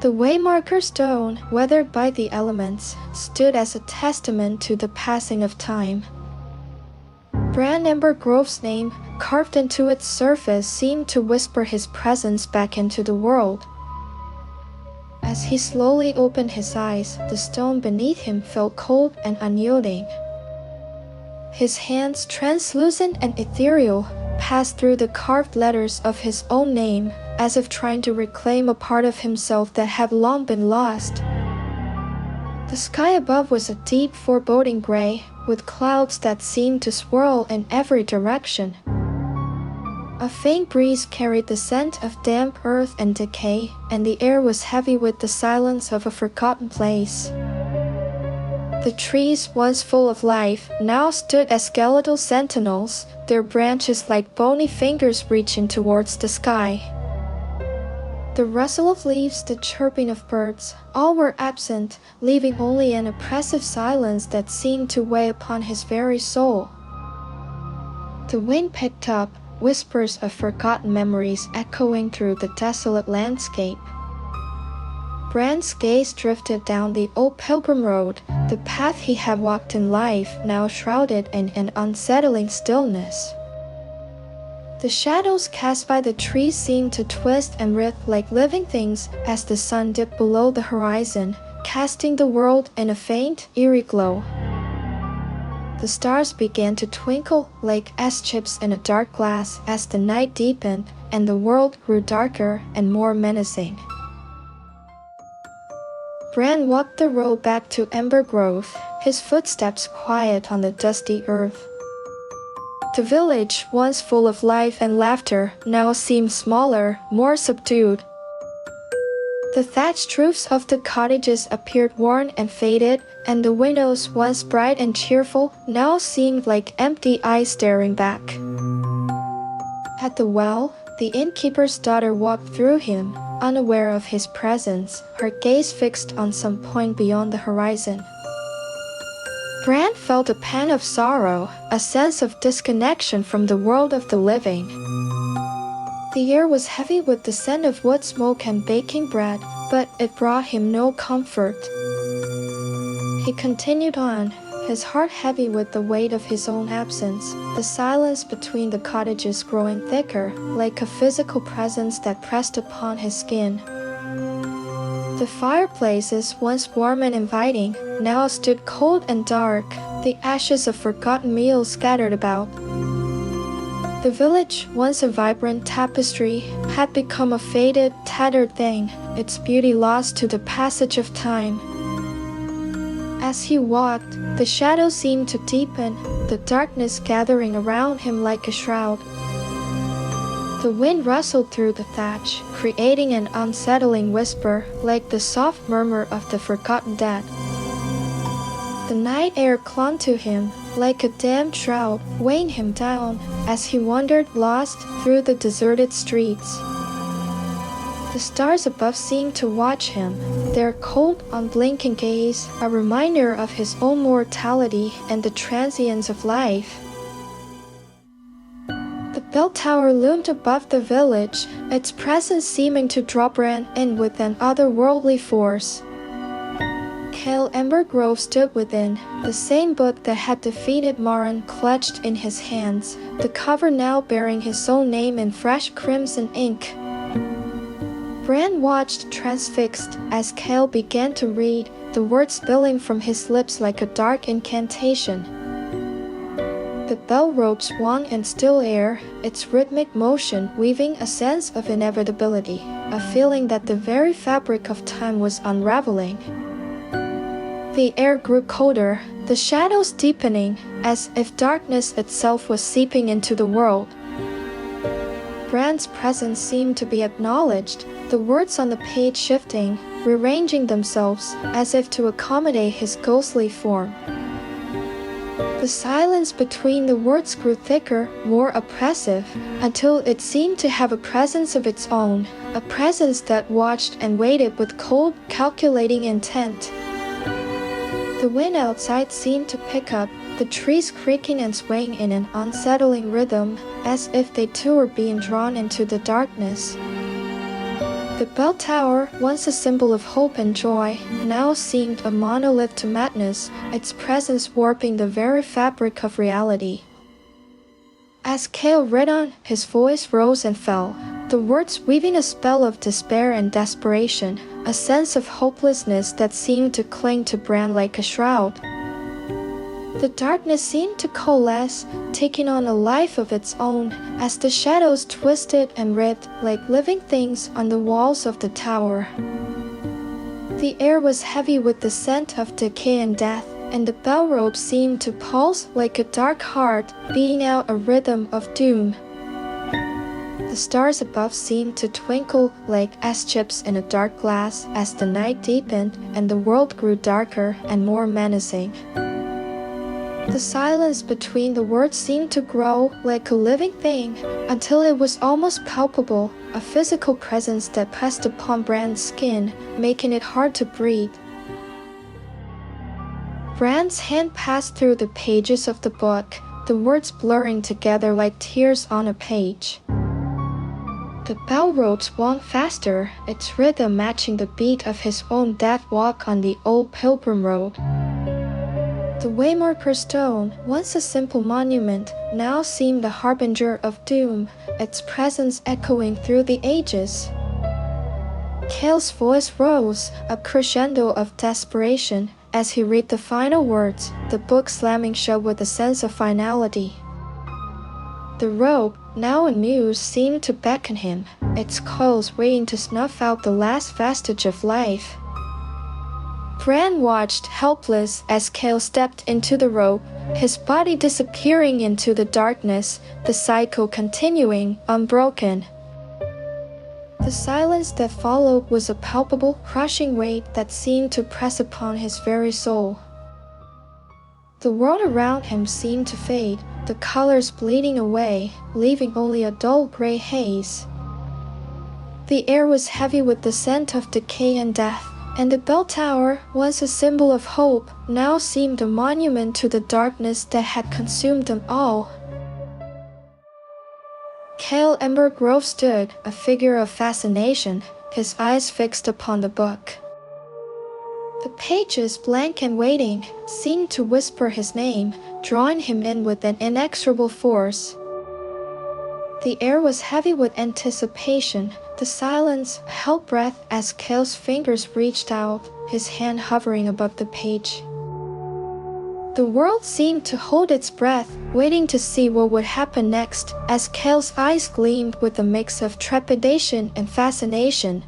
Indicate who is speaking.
Speaker 1: The waymarker stone, weathered by the elements, stood as a testament to the passing of time. Bran Embergrove's name, carved into its surface, seemed to whisper his presence back into the world. As he slowly opened his eyes, the stone beneath him felt cold and unyielding. His hands, translucent and ethereal, passed through the carved letters of his own name, as if trying to reclaim a part of himself that had long been lost. The sky above was a deep, foreboding gray, with clouds that seemed to swirl in every direction. A faint breeze carried the scent of damp earth and decay, and the air was heavy with the silence of a forgotten place. The trees, once full of life, now stood as skeletal sentinels, their branches like bony fingers reaching towards the sky. The rustle of leaves, the chirping of birds, all were absent, leaving only an oppressive silence that seemed to weigh upon his very soul. The wind picked up, whispers of forgotten memories echoing through the desolate landscape. Bran's gaze drifted down the old pilgrim road, the path he had walked in life, now shrouded in an unsettling stillness. The shadows cast by the trees seemed to twist and writhe like living things as the sun dipped below the horizon, casting the world in a faint, eerie glow. The stars began to twinkle like ice chips in a dark glass as the night deepened and the world grew darker and more menacing. Bran walked the road back to Embergrove, his footsteps quiet on the dusty earth. The village, once full of life and laughter, now seemed smaller, more subdued. The thatched roofs of the cottages appeared worn and faded, and the windows, once bright and cheerful, now seemed like empty eyes staring back. At the well, the innkeeper's daughter walked through him, unaware of his presence, her gaze fixed on some point beyond the horizon. Bran felt a pang of sorrow, a sense of disconnection from the world of the living. The air was heavy with the scent of wood smoke and baking bread, but it brought him no comfort. He continued on, his heart heavy with the weight of his own absence, the silence between the cottages growing thicker, like a physical presence that pressed upon his skin. The fireplaces, once warm and inviting, now stood cold and dark, the ashes of forgotten meals scattered about. The village, once a vibrant tapestry, had become a faded, tattered thing, its beauty lost to the passage of time. As he walked, the shadows seemed to deepen, the darkness gathering around him like a shroud. The wind rustled through the thatch, creating an unsettling whisper, like the soft murmur of the forgotten dead. The night air clung to him, like a damp shroud, weighing him down, as he wandered lost through the deserted streets. The stars above seemed to watch him, their cold, unblinking gaze, a reminder of his own mortality and the transience of life. The bell tower loomed above the village, its presence seeming to draw Bran in with an otherworldly force. Cale Embergrove stood within, the same book that had defeated Maron clutched in his hands, the cover now bearing his own name in fresh crimson ink. Bran watched transfixed as Cale began to read, the words spilling from his lips like a dark incantation. The bell rope swung in still air, its rhythmic motion weaving a sense of inevitability, a feeling that the very fabric of time was unraveling. The air grew colder, the shadows deepening, as if darkness itself was seeping into the world. Bran's presence seemed to be acknowledged, the words on the page shifting, rearranging themselves, as if to accommodate his ghostly form. The silence between the words grew thicker, more oppressive, until it seemed to have a presence of its own, a presence that watched and waited with cold, calculating intent. The wind outside seemed to pick up, the trees creaking and swaying in an unsettling rhythm, as if they too were being drawn into the darkness. The The bell tower, once a symbol of hope and joy, now seemed a monolith to madness, its presence warping the very fabric of reality. As Cale read on, his voice rose and fell, the words weaving a spell of despair and desperation, a sense of hopelessness that seemed to cling to Bran like a shroud. The darkness seemed to coalesce, taking on a life of its own, as the shadows twisted and writhed like living things on the walls of the tower. The air was heavy with the scent of decay and death, and the bell rope seemed to pulse like a dark heart, beating out a rhythm of doom. The stars above seemed to twinkle like ice chips in a dark glass as the night deepened and the world grew darker and more menacing. The silence between the words seemed to grow like a living thing, until it was almost palpable, a physical presence that pressed upon Bran's skin, making it hard to breathe. Bran's hand passed through the pages of the book, the words blurring together like tears on a page. The bell rope swung faster, its rhythm matching the beat of his own death walk on the old pilgrim road. The Waymarker stone, once a simple monument, now seemed the harbinger of doom, its presence echoing through the ages. Cale's voice rose, a crescendo of desperation, as he read the final words, the book slamming shut with a sense of finality. The rope, now a muse, seemed to beckon him, its coils waiting to snuff out the last vestige of life. Bran watched helpless as Cale stepped into the rope, his body disappearing into the darkness, the cycle continuing, unbroken. The silence that followed was a palpable, crushing weight that seemed to press upon his very soul. The world around him seemed to fade, the colors bleeding away, leaving only a dull gray haze. The air was heavy with the scent of decay and death, and the bell tower, once a symbol of hope, now seemed a monument to the darkness that had consumed them all. Cale Embergrove stood, a figure of fascination, his eyes fixed upon the book. The pages, blank and waiting, seemed to whisper his name, drawing him in with an inexorable force. The air was heavy with anticipation. The silence held breath as Cale's fingers reached out, his hand hovering above the page. The world seemed to hold its breath, waiting to see what would happen next, as Cale's eyes gleamed with a mix of trepidation and fascination.